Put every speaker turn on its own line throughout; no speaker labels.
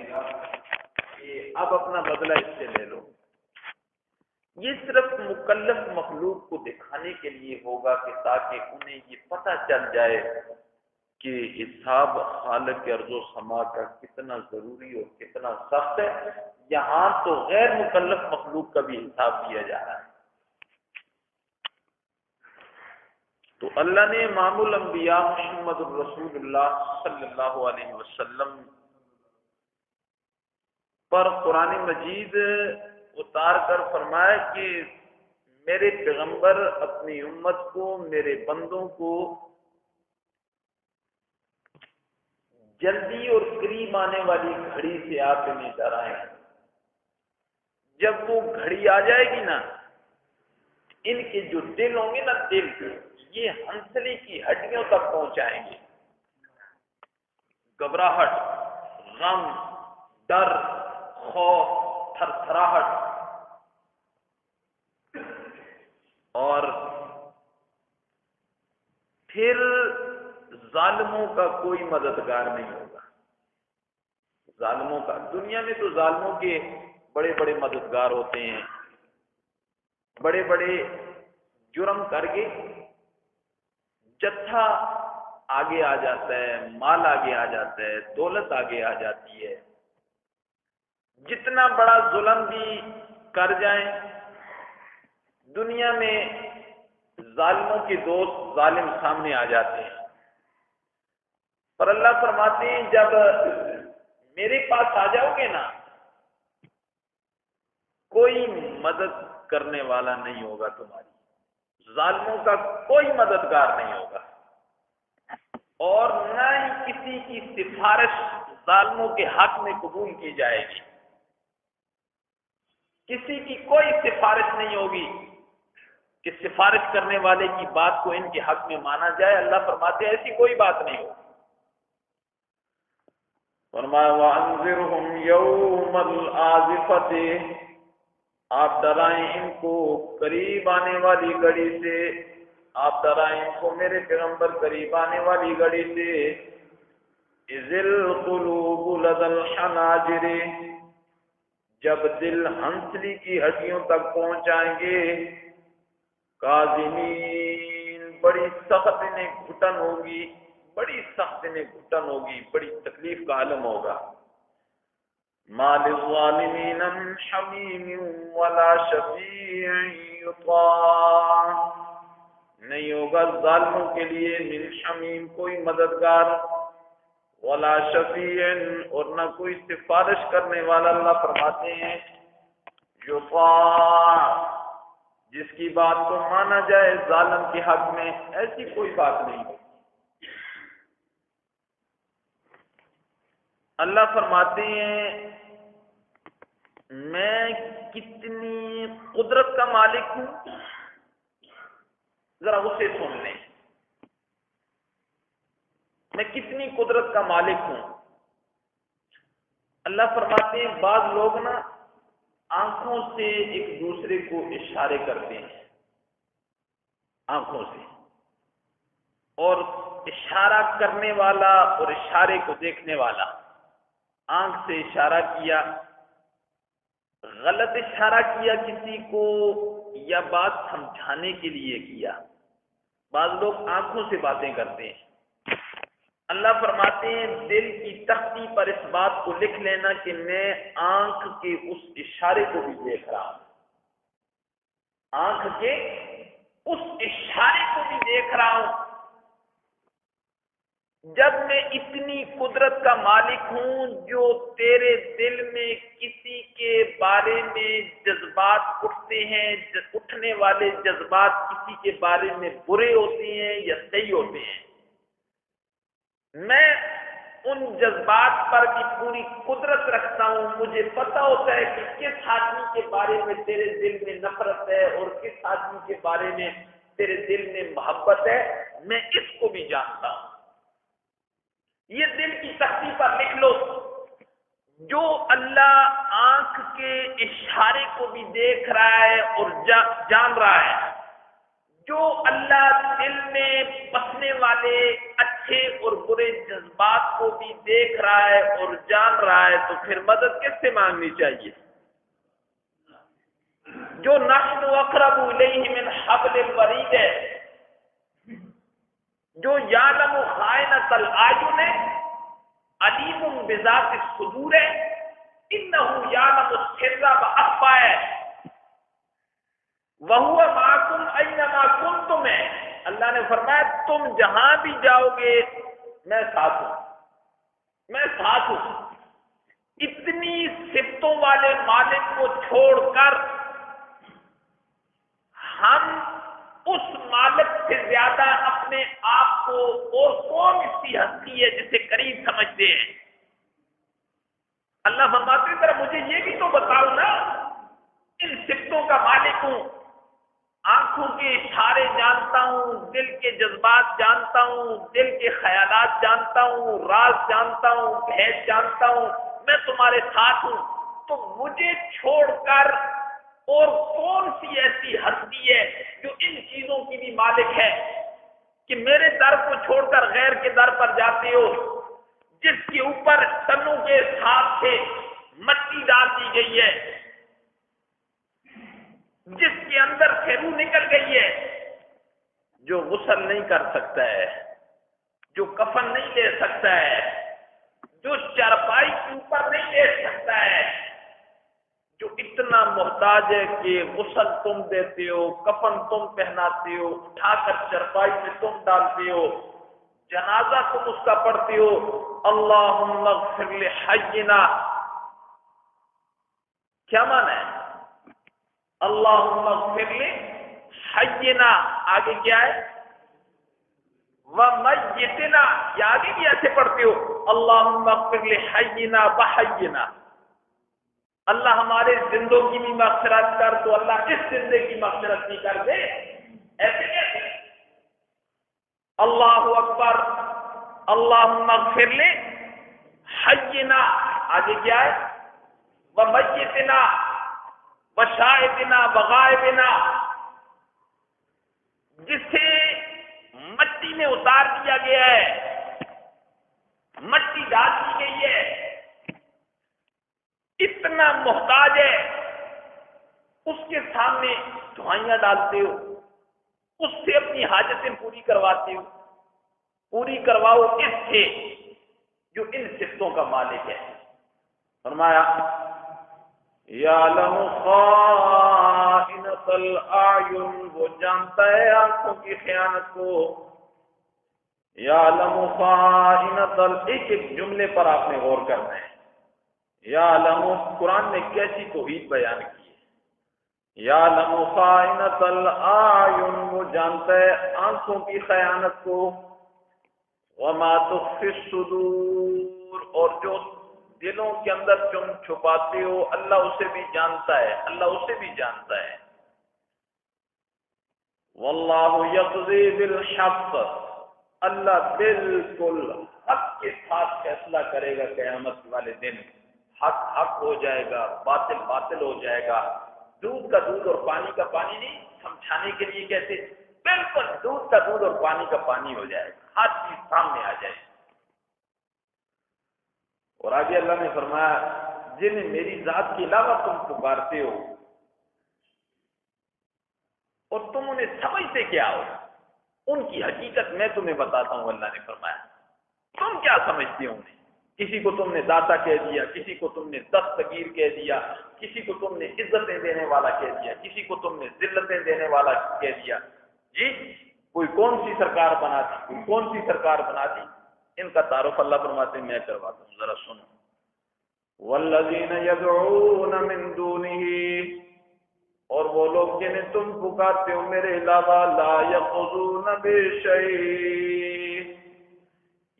گا کہ اب اپنا بدلہ اس سے لے لو. یہ صرف مکلف مخلوق کو دکھانے کے لیے ہوگا کہ تاکہ انہیں یہ پتہ چل جائے کہ حساب خالق ارض و سما کا کتنا ضروری اور کتنا سخت ہے. یہاں تو غیر مکلف مخلوق کا بھی حساب دیا جا رہا ہے. تو اللہ نے امام الانبیاء محمد الرسول اللہ صلی اللہ علیہ وسلم پر قرآن مجید اتار کر فرمایا کہ میرے پیغمبر اپنی امت کو، میرے بندوں کو جلدی اور قریب آنے والی گھڑی سے آپ انہیں ڈرائیں. جب وہ گھڑی آ جائے گی نا، ان کے جو دل ہوں گے نا، دل یہ ہنسلی کی ہڈیوں تک پہنچائیں گے. گھبراہٹ، غم، ڈر، خوف، تھر تھراہٹ، اور پھر ظالموں کا کوئی مددگار نہیں ہوگا. ظالموں کا، دنیا میں تو ظالموں کے بڑے بڑے مددگار ہوتے ہیں. بڑے بڑے جرم کر کے جتھا آگے آ جاتا ہے، مال آگے آ جاتا ہے، دولت آگے آ جاتی ہے. جتنا بڑا ظلم بھی کر جائیں، دنیا میں ظالموں کے دوست ظالم سامنے آ جاتے ہیں. پر اللہ فرماتے ہیں جب میرے پاس آ جاؤ گے نا، کوئی مدد کرنے والا نہیں ہوگا تمہاری. ظالموں کا کوئی مددگار نہیں ہوگا، اور نہ ہی کسی کی سفارش ظالموں کے حق میں قبول کی جائے گی. کسی کی کوئی سفارش نہیں ہوگی کہ سفارش کرنے والے کی بات کو ان کے حق میں مانا جائے. اللہ فرماتے ہیں ایسی کوئی بات نہیں ہوگی. فرمایا وَأَنذِرْهُمْ يَوْمَ الْآزِفَةِ، آپ ڈرائیں ان کو قریب آنے والی گھڑی سے. آپ ڈرائیں ان کو میرے پیغمبر قریب آنے والی گھڑی سے. إِذِ الْقُلُوبُ لَدَى الْحَنَاجِرِ، جب دل ہنسلی کی ہڈیوں تک پہنچ جائیں گے. کاظمین، بڑی سخت انہیں گھٹن ہوگی، بڑی سخت انہیں گھٹن ہوگی، بڑی تکلیف کا عالم ہوگا. ما للظالمین من حمیم ولا شفیع یطاع، نہیں ہوگا ظالموں کے لیے من حمیم کوئی مددگار، ولا شفیع اور نہ کوئی سفارش کرنے والا. اللہ فرماتے ہیں یطاع، جس کی بات کو مانا جائے ظالم کے حق میں، ایسی کوئی بات نہیں. اللہ فرماتے ہیں میں کتنی قدرت کا مالک ہوں. ذرا اسے سن لیں، میں کتنی قدرت کا مالک ہوں. اللہ فرماتے ہیں بعض لوگ نا آنکھوں سے ایک دوسرے کو اشارے کرتے ہیں، آنکھوں سے، اور اشارہ کرنے والا اور اشارے کو دیکھنے والا. آنکھ سے اشارہ کیا، غلط اشارہ کیا کسی کو، یا بات سمجھانے کے لیے کیا. بعض لوگ آنکھوں سے باتیں کرتے ہیں. اللہ فرماتے ہیں دل کی تختی پر اس بات کو لکھ لینا کہ میں آنکھ کے اس اشارے کو بھی دیکھ رہا ہوں. آنکھ کے اس اشارے کو بھی دیکھ رہا ہوں. جب میں اتنی قدرت کا مالک ہوں جو تیرے دل میں کسی کے بارے میں جذبات اٹھتے ہیں، اٹھنے والے جذبات کسی کے بارے میں برے ہوتے ہیں یا صحیح ہوتے ہیں، میں ان جذبات پر بھی پوری قدرت رکھتا ہوں. مجھے پتہ ہوتا ہے کہ کس آدمی کے بارے میں تیرے دل میں نفرت ہے اور کس آدمی کے بارے میں تیرے دل میں محبت ہے. میں اس کو بھی جانتا ہوں. یہ دل کی تختی پر لکھ لو. جو اللہ آنکھ کے اشارے کو بھی دیکھ رہا ہے اور جان رہا ہے، جو اللہ دل میں بسنے والے اچھے اور برے جذبات کو بھی دیکھ رہا ہے اور جان رہا ہے، تو پھر مدد کس سے مانگنی چاہیے؟ جو نحن اقرب الیہ من حبل الورید ہے، جو یعلم خائنۃ الاعین ہے، علیم بذات الصدور ہے، انہ یعلم السر واخفی ہے، وَهُوَ مَعَكُمْ أَيْنَمَا كُنْتُمْ ہے۔ اللہ نے فرمایا تم جہاں بھی جاؤ گے میں ساتھ ہوں، میں ساتھ ہوں۔ اتنی صفتوں والے مالک کو چھوڑ کر ہم اس مالک سے زیادہ اپنے آپ کو اور کون سی ہستی ہے جسے قریب سمجھتے ہیں؟ اللہ فرماتے ہیں ذرا مجھے یہ بھی تو بتاؤ نا، ان صفتوں کا مالک ہوں، آنکھوں کے اشارے جانتا ہوں، دل کے جذبات جانتا ہوں، دل کے خیالات جانتا ہوں، راز جانتا ہوں، بھید جانتا ہوں، میں تمہارے ساتھ ہوں، تو مجھے چھوڑ کر اور کون سی ایسی ہستی ہے جو ان چیزوں کی بھی مالک ہے کہ میرے در کو چھوڑ کر غیر کے در پر جاتے ہو، جس کے اوپر تنوں کے ساتھ سے مٹی ڈال دی گئی ہے، جس کے اندر سے روح نکل گئی ہے، جو غسل نہیں کر سکتا ہے، جو کفن نہیں لے سکتا ہے، جو چارپائی کے اوپر نہیں لے سکتا ہے، جو اتنا محتاج ہے کہ غسل تم دیتے ہو، کفن تم پہناتے ہو، اٹھا کر چارپائی میں تم ڈالتے ہو، جنازہ تم اس کا پڑھتے ہو۔ اللہم اغفر لحینا، کیا معنی ہے؟ اللہم اغفر لحینا، آگے کیا ہے؟ ومیتنا، یہ آگے بھی ایسے پڑھتے ہو، اللہم اغفر لحینا وحینا، اللہ ہمارے زندوں کی بھی مغفرت کر، تو اللہ اس زندے کی مغفرت بھی کر دے، ایسے کیسے؟ اللہ اکبر، اللہم اغفر لحینا، آگے کیا ہے؟ ومیتنا وشاہدنا وغائبنا، جسے مٹی میں اتار دیا گیا ہے، مٹی ڈال دی گئی ہے، اتنا محتاج ہے، اس کے سامنے دعائیاں ڈالتے ہو، اس سے اپنی حاجتیں پوری کرواتے ہو، پوری کرواؤ اس سے جو ان صفتوں کا مالک ہے۔ فرمایا یعلم خائنۃ الاعین، وہ جانتا ہے آنکھوں کی خیانت کو، یعلم خائنۃ ایک ایک جملے پر آپ نے غور کرنا ہے۔ یعلم، قرآن نے کیسی توحید بیان کی ہے، یعلم خائنۃ الاعین، وہ جانتا ہے آنکھوں کی خیانت کو، وما تخفی الصدور، اور جو دلوں کے اندر تم چھپاتے ہو اللہ اسے بھی جانتا ہے، اللہ اسے بھی جانتا ہے۔ واللہ یقضی بالحق، اللہ بالکل حق کے ساتھ فیصلہ کرے گا قیامت والے دن، حق حق ہو جائے گا، باطل باطل ہو جائے گا، دودھ کا دودھ اور پانی کا پانی نہیں، سمجھانے کے لیے کہتے بالکل دودھ کا دودھ اور پانی کا پانی ہو جائے گا، ہر چیز سامنے آ جائے گی۔ اور آگے اللہ نے فرمایا جنہیں میری ذات کے علاوہ تم پکارتے ہو اور تم انہیں سمجھتے کیا ہو، ان کی حقیقت میں تمہیں بتاتا ہوں۔ اللہ نے فرمایا تم کیا سمجھتے ہو انہیں؟ کسی کو تم نے داتا کہہ دیا، کسی کو تم نے دستگیر کہہ دیا، کسی کو تم نے عزتیں دینے والا کہہ دیا، کسی کو تم نے ذلتیں دینے والا کہہ دیا، جی کوئی کون سی سرکار بنا دی، کوئی کون سی سرکار بنا دی، ان کا تعارف اللہ فرماتے ہیں میں کرواتا ہوں، ذرا سنو۔ والذین یدعون من دونہ، اور وہ لوگ جنہیں تم پکارتے ہو میرے علاوہ، لا یقضون بشیء،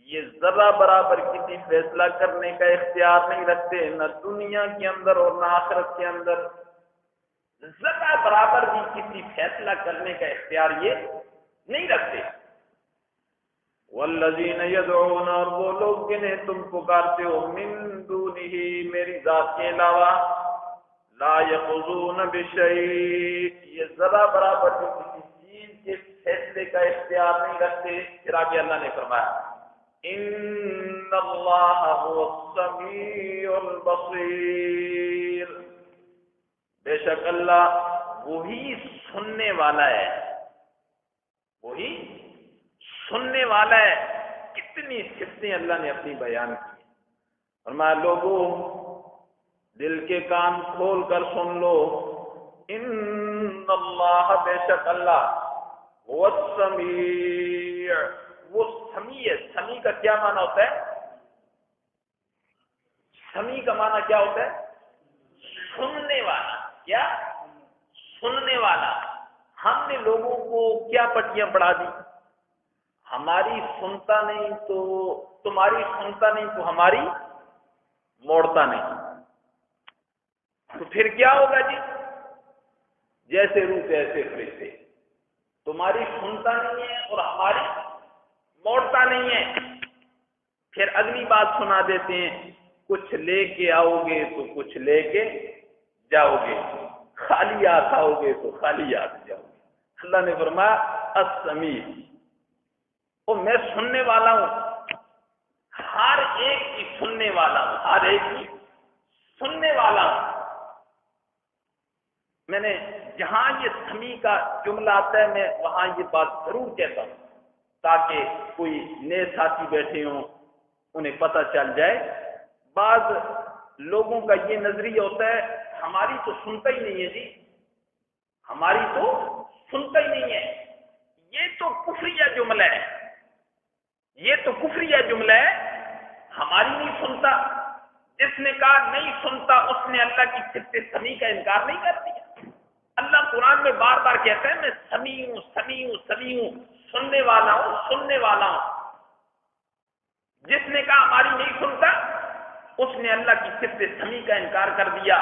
یہ ذرہ برابر کسی فیصلہ کرنے کا اختیار نہیں رکھتے، نہ دنیا کے اندر اور نہ آخرت کے اندر، ذرہ برابر بھی کسی فیصلہ کرنے کا اختیار یہ نہیں رکھتے۔ والذین یدعون، اور وہ لوگ جنہیں تم پکارتے ہو من دونہ میری ذات کے علاوہ، لا یقضون بشیء، یہ ذرہ برابر بھی کسی چیز کے فیصلے کا اختیار نہیں رکھتے. پھر آگے اللہ نے فرمایا ان اللہ هو السمیع البصیر، بے شک اللہ وہی سننے والا ہے، وہی سننے والا ہے. کتنی صفتیں اللہ نے اپنی بیان کی. فرمایا لوگوں دل کے کان کھول کر سن لو، ان اللہ بے شک اللہ هو السمیع، وہ سمیع ہے. سمیع کا کیا معنی ہوتا ہے؟ سمیع کا معنی کیا ہوتا ہے؟ سننے والا. کیا؟ سننے والا. ہم نے لوگوں کو کیا پٹیاں پڑھا دی؟ ہماری سنتا نہیں تو تمہاری، سنتا نہیں تو ہماری موڑتا نہیں. تو پھر کیا ہوگا جی؟ جیسے روح ایسے فرشتے. تمہاری سنتا نہیں ہے اور ہماری موڑتا نہیں ہے. پھر اگلی بات سنا دیتے ہیں، کچھ لے کے آؤ گے تو کچھ لے کے جاؤ گے، خالی ہاتھ آؤ گے تو خالی ہاتھ جاؤ گے. اللہ نے فرمایا السمیع، اور میں سننے والا ہوں، ہر ایک کی سننے والا ہوں، ہر ایک کی سننے والا ہوں. میں نے جہاں یہ سمیع کا جملہ آتا ہے میں وہاں یہ بات ضرور کہتا ہوں تاکہ کوئی نئے ساتھی بیٹھے ہوں انہیں پتہ چل جائے. بعض لوگوں کا یہ نظریہ ہوتا ہے ہماری تو سنتا ہی نہیں ہے جی، ہماری تو سنتا ہی نہیں ہے. یہ تو کفریہ جملہ ہے، یہ تو کفریہ جملہ ہے. ہماری نہیں سنتا، جس نے کہا نہیں سنتا اس نے اللہ کی صفت سمیع کا انکار نہیں کر دیا. اللہ قرآن میں بار بار کہتا ہے میں سمیع ہوں، سمیع ہوں، سمیع ہوں، سننے والا ہوں، سننے والا ہوں. جس نے کہا ہماری نہیں سنتا اس نے اللہ کی صفت سمیع کا انکار کر دیا.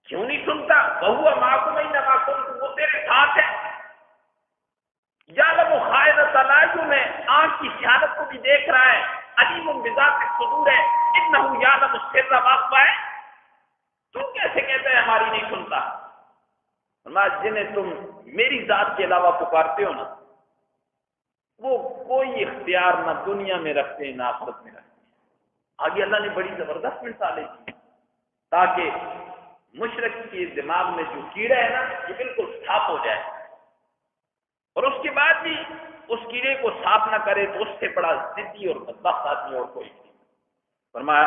کیوں نہیں سنتا؟ وَهُوَ مَعَكُمْ أَيْنَمَا كُنتُمْ، وہ تیرے ساتھ ہے. یعلم خائنۃ الاعین، آنکھ کی خیانت کو بھی دیکھ رہا ہے. علیم بذات الصدور ہے، انہ یعلم السر واخفی. تو کیسے کہتا ہے ہماری نہیں سنتا؟ جنہیں تم میری ذات کے علاوہ پکارتے ہو نا، وہ کوئی اختیار نہ دنیا میں رکھتے ہیں نہ آخرت میں رکھتے ہیں. آگے اللہ نے بڑی زبردست مثالیں کی تاکہ مشرک کے دماغ میں جو کیڑا ہے نا یہ بالکل صاف ہو جائے، اور اس کے بعد بھی اس کیڑے کو صاف نہ کرے تو اس سے بڑا ضدی اور بدبخت آدمی اور کوئی نہیں. فرمایا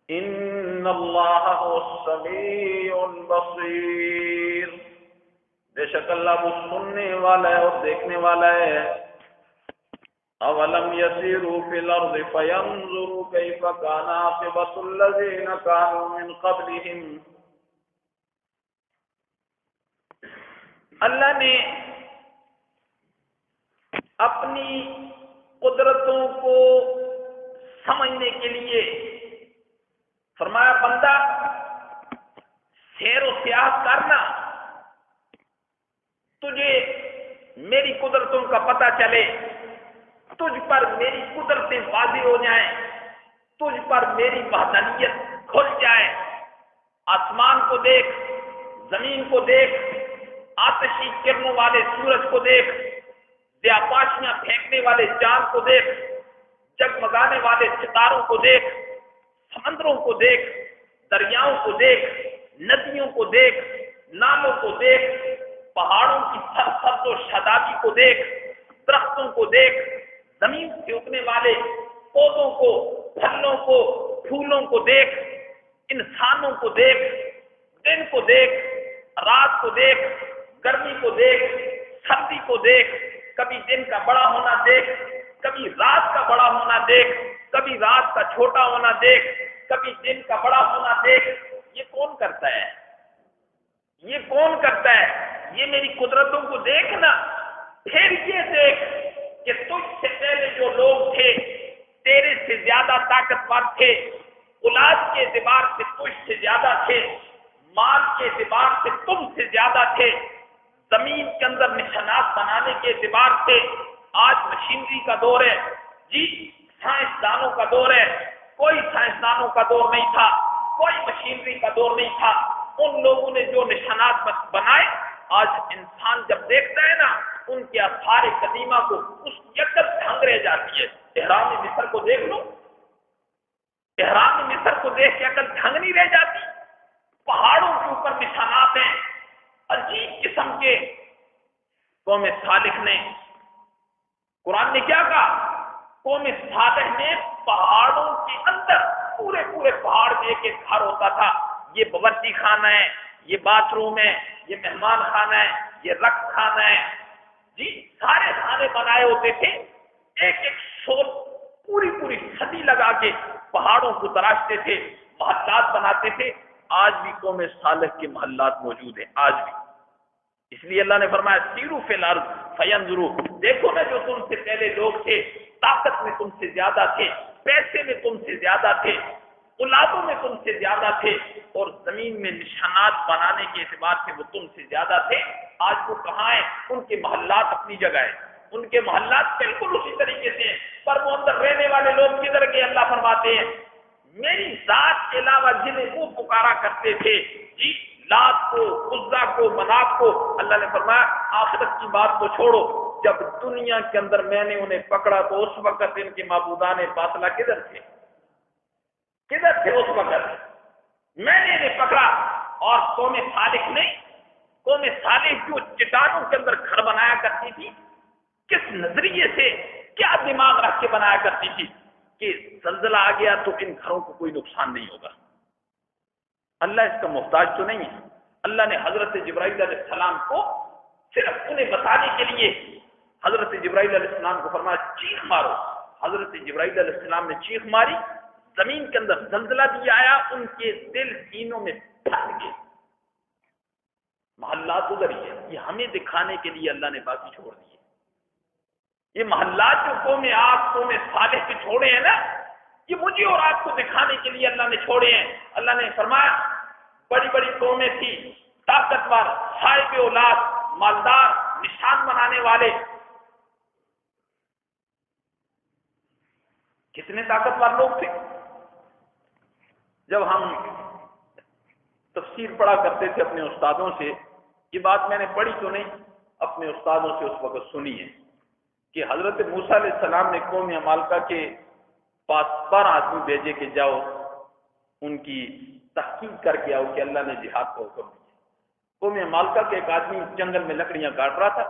ان اللہ هو السمیع البصیر، بے شک اللہ وہ سننے والا ہے اور دیکھنے والا ہے. اولم یسیروا فی الارض فینظروا کیف کان عاقبۃ الذین کانوا من قبلہم. اللہ نے اپنی قدرتوں کو سمجھنے کے لیے فرمایا بندہ سیر و سیاحت کرنا، تجھے میری قدرتوں کا پتہ چلے، تجھ پر میری قدرتیں واضح ہو جائیں، تجھ پر میری وحدانیت کھل جائے. آسمان کو دیکھ، زمین کو دیکھ، آتشی کرنوں والے سورج کو دیکھ، دیاپاشیاں پھینکنے والے چاند کو دیکھ، جگمگانے والے ستاروں کو دیکھ، سمندروں کو دیکھ، دریاؤں کو دیکھ، ندیوں کو دیکھ، نالوں کو دیکھ، پہاڑوں کی سرسبز و شادابی کو دیکھ، درختوں کو دیکھ، زمین سے اگنے والے پودوں کو، پھلوں کو، پھولوں کو دیکھ، انسانوں کو دیکھ، دن کو دیکھ، رات کو دیکھ، گرمی کو دیکھ، سردی کو دیکھ، کبھی دن کا بڑا ہونا دیکھ، کبھی رات کا بڑا ہونا دیکھ، کبھی رات کا چھوٹا ہونا دیکھ، کبھی دن کا بڑا ہونا دیکھ. یہ کون کرتا ہے؟ یہ کون کرتا ہے؟ یہ میری قدرتوں کو دیکھنا. پھر یہ دیکھ کہ تجھ سے پہلے جو لوگ تھے تیرے سے زیادہ طاقتور تھے، اولاد کے اعتبار سے تجھ سے زیادہ تھے، مال کے اعتبار سے تم سے زیادہ تھے، زمین کے اندر نشانات بنانے کے اعتبار سے آج مشینری کا دور ہے جی، سائنسدانوں کا دور ہے. کوئی سائنسدانوں کا دور نہیں تھا، کوئی مشینری کا دور نہیں تھا. ان لوگوں نے جو نشانات بنائے آج انسان جب دیکھتا ہے نا ان کے آثار قدیمہ کو اس کی عقل دھنگ رہ جاتی ہے. احرام مصر کو دیکھ لو، احرام مصر کو دیکھ کے عقل دھنگ نہیں رہ جاتی. پہاڑوں کے اوپر نشانات ہیں عجیب قسم کے. قوم صالح نے، قرآن نے کیا کہا؟ قوم صالح نے پہاڑوں کے اندر پورے پورے پہاڑ میں ایک ایک گھر ہوتا تھا. یہ باورچی خانہ ہے، یہ باتھ روم ہے، یہ مہمان خانہ ہے، یہ رقص خانہ ہے. جی سارے خانے بنائے ہوتے تھے. ایک ایک سول پوری پوری صدی لگا کے پہاڑوں کو تراشتے تھے، محلات بناتے تھے. آج بھی قوم صالح کے محلات موجود ہیں آج بھی. اس لیے اللہ نے فرمایا سیرو فی الارض فینظروا، دیکھو نا جو تم سے پہلے لوگ تھے، طاقت میں تم سے زیادہ تھے، پیسے میں تم سے زیادہ تھے، اولادوں میں تم سے زیادہ تھے، اور زمین میں نشانات بنانے کے اعتبار سے وہ تم سے زیادہ تھے. آج وہ کہاں ہیں؟ ان کے محلات اپنی جگہ ہیں، ان کے محلات بالکل اسی طریقے سے ہیں، پر وہ اندر رہنے والے لوگ کدھر کے؟ اللہ فرماتے ہیں میری ذات کے علاوہ جنہیں وہ پکارا کرتے تھے، جی لات کو، عزا کو، منات کو، اللہ نے فرمایا آخرت کی بات کو چھوڑو، جب دنیا کے اندر میں نے انہیں پکڑا تو اس وقت ان کے معبودان باطلہ کدھر تھے؟ کدھر تھے اس وقت؟ میں نے انہیں پکڑا. اور قوم صالح نے، قوم صالح جو چٹانوں کے اندر گھر بنایا کرتی تھی، کس نظریے سے، کیا دماغ رکھ کے بنایا کرتی تھی کہ زلزلہ آ گیا تو ان گھروں کو کوئی نقصان نہیں ہوگا. اللہ اس کا محتاج تو نہیں ہے. اللہ نے حضرت جبرائیل علیہ السلام کو صرف انہیں بتانے کے لیے حضرت جبرائیل علیہ السلام کو فرمایا چیخ مارو. حضرت جبرائیل علیہ السلام نے چیخ ماری، زمین کے اندر زلزلہ بھی آیا، ان کے دل سینوں میں پھٹ گئے. محلات ادھر ہی ہے، یہ ہمیں دکھانے کے لیے اللہ نے باقی چھوڑ دیے. یہ محلات جو قوم عاد، قوم صالح کے چھوڑے ہیں نا، یہ مجھے اور آپ کو دکھانے کے لیے اللہ نے چھوڑے ہیں. اللہ نے فرمایا بڑی بڑی قومیں تھی، طاقتور، صاحب اولاد، مالدار، نشان بنانے والے. کتنے طاقتور لوگ تھے. جب ہم تفسیر پڑھا کرتے تھے اپنے استادوں سے، یہ بات میں نے پڑھی تو نہیں، اپنے استادوں سے اس وقت سنی ہے کہ حضرت موسیٰ علیہ السلام نے قوم عمالقہ کے پاس 12 آدمی بھیجے کہ جاؤ ان کی تحقیق کر کے آؤ کہ اللہ نے جہاد کا حکم دیا. قوم عمالقہ کے ایک آدمی جنگل میں لکڑیاں کاٹ رہا تھا،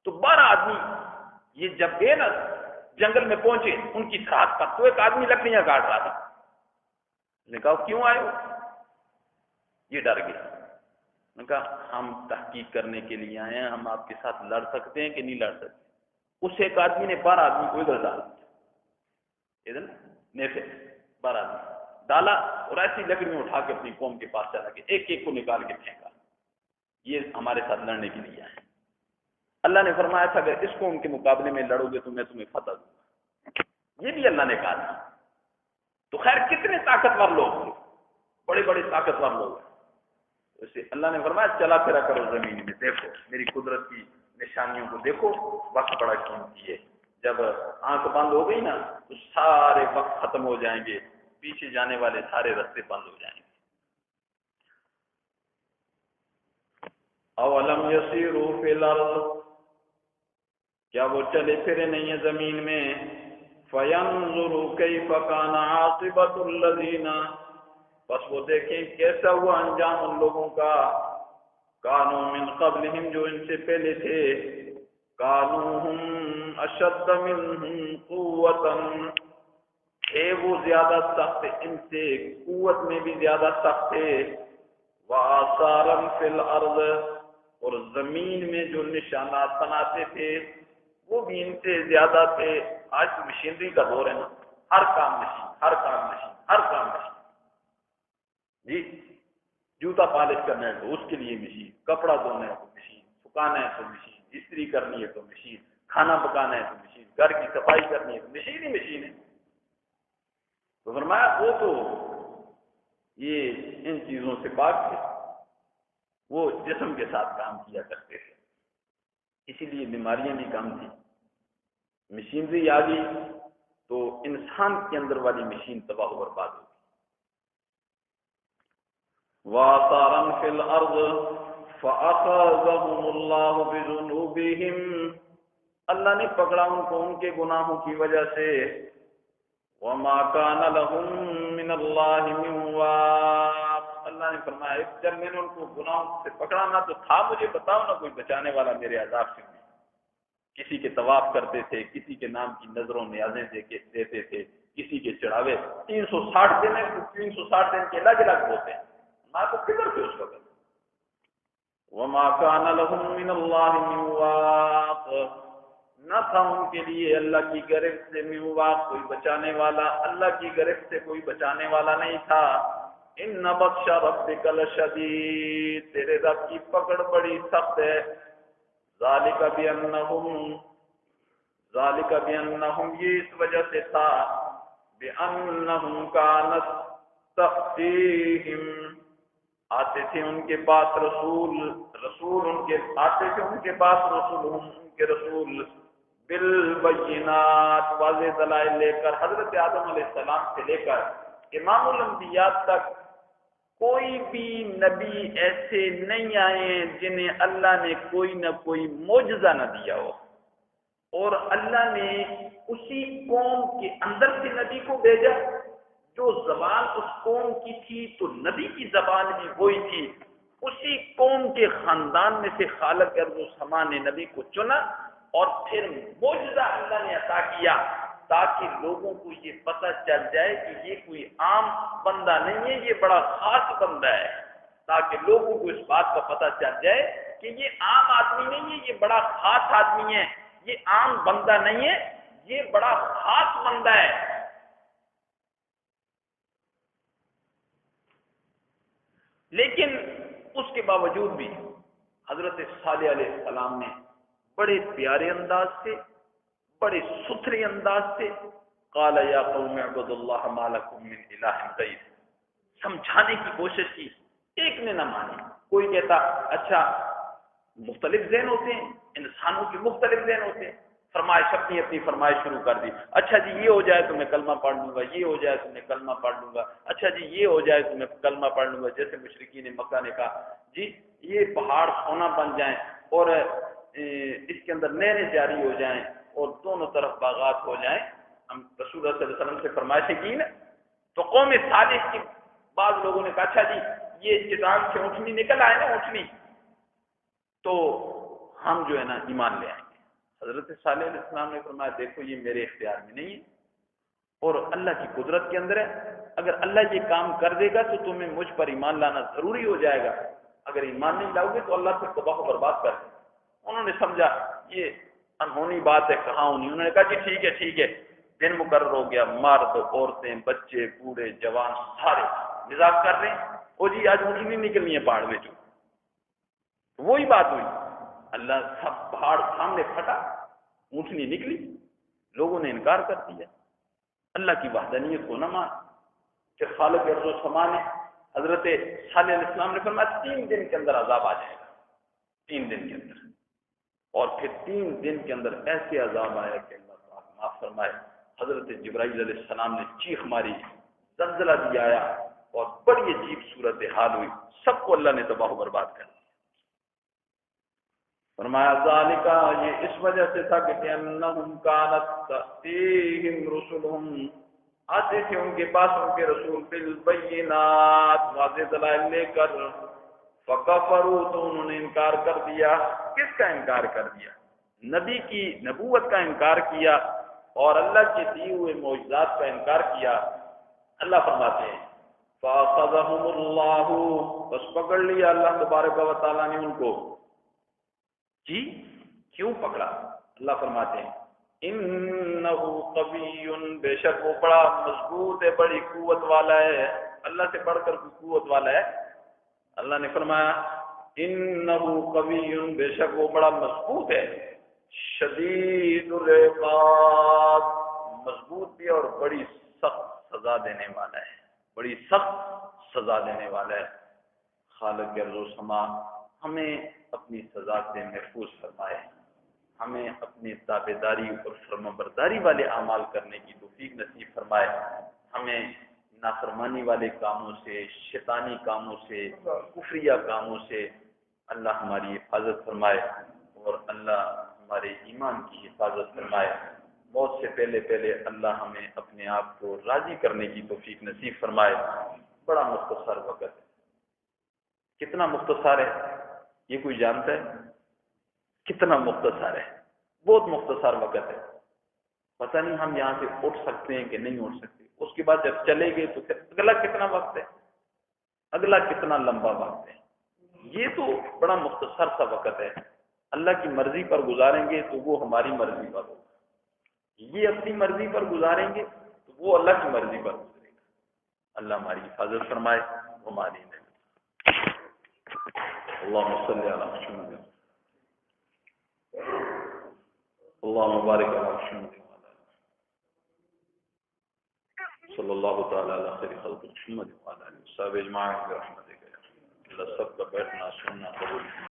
تو 12 آدمی یہ جب گئے نا جنگل میں پہنچے ان کی سرحد پر، تو ایک آدمی لکڑیاں کاٹ رہا تھا. نے کہا کیوں آئے ہو؟ یہ ڈر گیا. نے کہا ہم تحقیق کرنے کے لیے آئے ہیں، ہم آپ کے ساتھ لڑ سکتے ہیں کہ نہیں لڑ سکتے. اس ایک آدمی نے 12 آدمی کو ادھر ڈالا، ادھر نیفے 12 آدمی ڈالا اور ایسی لکڑیاں اٹھا کے اپنی قوم کے پاس چلا گیا، ایک ایک کو نکال کے پھینکا. یہ ہمارے ساتھ لڑنے کے لیے آئے. اللہ نے فرمایا تھا اگر اس قوم کے مقابلے میں لڑو گے تو میں تمہیں فتح دوں گا. یہ بھی اللہ نے کہا تھا. تو خیر کتنے طاقتور لوگ تھے، بڑے بڑے طاقتور لوگ. اسے اللہ نے فرمایا چلا پھرا کرو زمین میں، دیکھو میری قدرت کی نشانیوں کو دیکھو. وقت بڑا قیمتی ہے، جب آنکھ بند ہو گئی نا تو سارے وقت ختم ہو جائیں گے، پیچھے جانے والے سارے راستے بند ہو جائیں گے. اولم یسیروا فی الارض، کیا وہ چلے پھرے نہیں ہیں زمین میں؟ فینظروا کیف کان عاقبۃ الذین، بس وہ دیکھیں کیسا ہوا انجام ان لوگوں کا، کانوا من قبلہم جو ان سے پہلے تھے، کانوا ہم اشد منہم قوۃ، تھے وہ زیادہ سخت ان سے، قوت میں بھی زیادہ سخت تھے، وآثارا فی الارض، اور زمین میں جو نشانات بناتے تھے وہ بھی ان سے زیادہ تھے. آج تو مشینری کا دور ہے نا، ہر کام مشین، ہر کام مشین، ہر کام مشین. جی جوتا پالش کرنا ہے تو اس کے لیے مشین، کپڑا دھونا ہے تو مشین، سکھانا ہے تو مشین، استری کرنی ہے تو مشین، کھانا پکانا ہے تو مشین، گھر کی صفائی کرنی ہے تو مشین ہی مشین ہے. تو فرمایا وہ تو یہ ان چیزوں سے پاک تھے، وہ جسم کے ساتھ کام کیا کرتے تھے، اسی لیے بیماریاں بھی کم تھیں. مشینری آ گئی تو انسان کے اندر والی مشین تباہ و برباد ہوگی. وَآثَارًا فِي الْأَرْضِ
فَأَخَذَهُمُ اللَّهُ بِذُنُوبِهِمْ، اللہ نے پکڑا ان کو ان کے گناہوں کی وجہ سے. وَمَا كَانَ لَهُم مِّنَ اللَّهِ مِن وَاقٍ، اللہ نے فرمایا جب میں نے ان کو گناہوں سے پکڑا نہ تو تھا مجھے بتاؤ نہ کوئی بچانے والا میرے عذاب سے. کسی کے طواف کرتے تھے، کسی کے نام کی نظروں نیازیں دیتے تھے، کسی کے چڑھاوے 360 دن ہے، 360 دن کے الگ الگ ہوتے ہیں. نہ تو فکر تھی اس وقت. وَمَا كَانَ لَهُم مِّنَ اللَّهِ مِن وَاقٍ، نہ تھا ان کے لیے اللہ کی گرفت سے من واق کوئی بچانے والا، اللہ کی گرفت سے کوئی بچانے والا نہیں تھا. ان بطش ربک لشدید، تیرے رب کی پکڑ بڑی سخت ہے. ذالک بأنہم یہ اس وجہ سے تھا، بأنہم کانت تأتیہم آتے تھے ان کے پاس رسول ان کے آتے تھے ان کے پاس رسولہم ان کے رسول بالبینات واضح دلائل لے کر. حضرت آدم علیہ السلام سے لے کر امام الانبیاء تک کوئی بھی نبی ایسے نہیں آئے جنہیں اللہ نے کوئی نہ کوئی معجزہ نہ دیا ہو، اور اللہ نے اسی قوم کے اندر سے نبی کو بھیجا. جو زبان اس قوم کی تھی تو نبی کی زبان بھی وہی تھی. اسی قوم کے خاندان میں سے خالق ارض و سما نے نبی کو چنا اور پھر معجزہ اللہ نے عطا کیا تاکہ لوگوں کو یہ پتہ چل جائے کہ یہ کوئی عام بندہ نہیں ہے، یہ بڑا خاص بندہ ہے. تاکہ لوگوں کو اس بات کا پتہ چل جائے کہ یہ عام آدمی نہیں ہے، یہ بڑا خاص آدمی ہے، یہ عام بندہ نہیں ہے، یہ بڑا خاص بندہ ہے. لیکن اس کے باوجود بھی حضرت صالح علیہ السلام نے بڑے پیارے انداز سے، بڑے ستھرے انداز سے قال یا قوم اعبدوا اللہ ما لکم من الہ غیر، سمجھانے کی کوشش کی. ایک نے نہ مانی. کوئی کہتا اچھا مختلف ذہن ہوتے ہیں، انسانوں کے مختلف ذہن ہوتے ہیں. فرمائش اپنی فرمائش شروع کر دی. اچھا جی یہ ہو جائے تو میں کلمہ پڑھ لوں گا، یہ ہو جائے تو میں کلمہ پڑھ لوں گا، اچھا جی یہ ہو جائے تو میں کلمہ پڑھ لوں گا. جیسے مشرکین مکہ نے کہا جی یہ پہاڑ سونا بن جائیں اور اس کے اندر نہریں جاری ہو جائیں اور دونوں طرف باغات ہو جائیں. ہم رسول اللہ صلی اللہ علیہ وسلم سے فرمائشیں کی نا. تو قوم صالح کی بعض لوگوں نے کہا اچھا جی یہ چٹان سے اونٹنی نکل آئے نا، اونٹنی، تو ہم جو ہے نا ایمان لے آئیں گے. حضرت صالح علیہ السلام نے فرمایا دیکھو یہ میرے اختیار میں نہیں ہے اور اللہ کی قدرت کے اندر ہے. اگر اللہ یہ کام کر دے گا تو تمہیں مجھ پر ایمان لانا ضروری ہو جائے گا. اگر ایمان نہیں لاؤ گے تو اللہ سے تباہ و برباد کر دے. انہوں نے سمجھا یہ انہونی بات ہے، کہاں ہونی. انہوں نے کہا کہ ٹھیک ہے. دن مقرر ہو گیا. مرد، عورتیں، بچے، بوڑھے، جوان سارے مزاج کر رہے ہیں. وہ جی آج اونٹنی نکلنی ہے پہاڑ میں. جو وہی بات ہوئی. اللہ سب پہاڑ سامنے پھٹا، اونٹنی نکلی. لوگوں نے انکار کر دیا، اللہ کی وحدانیت کو نہ مان. کہ خالق ارض و سما نے حضرت صالح علیہ السلام نے فرمایا 3 دن کے اندر عذاب آ جائے گا. 3 دن کے اندر. اور پھر 3 دن کے اندر ایسے عذاب آیا کہ اللہ پاک معاف فرمائے. حضرت جبرائیل علیہ السلام نے چیخ ماری، زلزلہ بھی آیا اور بڑی عجیب صورت حال ہوئی. سب کو اللہ نے تباہ و برباد کر دیا. فرمایا ذالک یہ اس وجہ سے تھا کہ انہم کانت تأتیہم رسلہم آتے تھے ان کے پاس ان کے رسول بالبینات واضح دلائل لے کر. فکفروا تو انہوں نے انکار کر دیا. کس کا انکار کر دیا؟ نبی کی نبوت کا انکار کیا اور اللہ کے دیے ہوئے معجزات کا انکار کیا. اللہ فرماتے ہیں فاخذہم اللہ، بس پکڑ لیا اللہ تبارک و تعالیٰ نے ان کو. جی کیوں پکڑا؟ اللہ فرماتے ہیں انہو قوی، بے شک وہ بڑا مضبوط ہے، بڑی قوت والا ہے. اللہ سے بڑھ کر کوئی قوت والا ہے؟ اللہ نے فرمایا انہو قوی، بے شک وہ بڑا مضبوط ہے. شدید العقاب، مضبوط بھی اور بڑی سخت سزا دینے والا ہے. بڑی سخت سزا دینے والا ہے. خالق ارض و سما ہمیں اپنی سزا سے محفوظ فرمائے. ہمیں اپنی تابعداری اور فرمانبرداری والے اعمال کرنے کی توفیق نصیب فرمائے. ہمیں نافرمانی والے کاموں سے، شیطانی کاموں سے، کفریہ کاموں سے اللہ ہماری حفاظت فرمائے اور اللہ ہمارے ایمان کی حفاظت فرمائے۔ موت سے پہلے پہلے اللہ ہمیں اپنے آپ کو راضی کرنے کی توفیق نصیب فرمائے۔ بڑا مختصر وقت ہے، کتنا مختصر ہے یہ کوئی جانتا ہے؟ کتنا مختصر ہے، بہت مختصر وقت ہے۔ پتہ نہیں ہم یہاں سے اٹھ سکتے ہیں کہ نہیں اٹھ سکتے، اس کے بعد جب چلے گئے تو پھر اگلا کتنا وقت ہے، اگلا کتنا لمبا وقت ہے۔ یہ تو بڑا مختصر سا وقت ہے، اللہ کی مرضی پر گزاریں گے تو وہ ہماری مرضی پر ہوگا، یہ اپنی مرضی پر گزاریں گے تو وہ اللہ کی مرضی پر گزرے گا۔ اللہ ہماری حفاظت فرمائے، ہماری اللہم صلی علی محمد، اللہم بارک علی محمد صلی اللہ تعالی علی خیر خلق محمد وعلی آلہ وصحبہ اجمعین برحمتک یا اللہ۔ سب کا بیٹھنا سننا قبول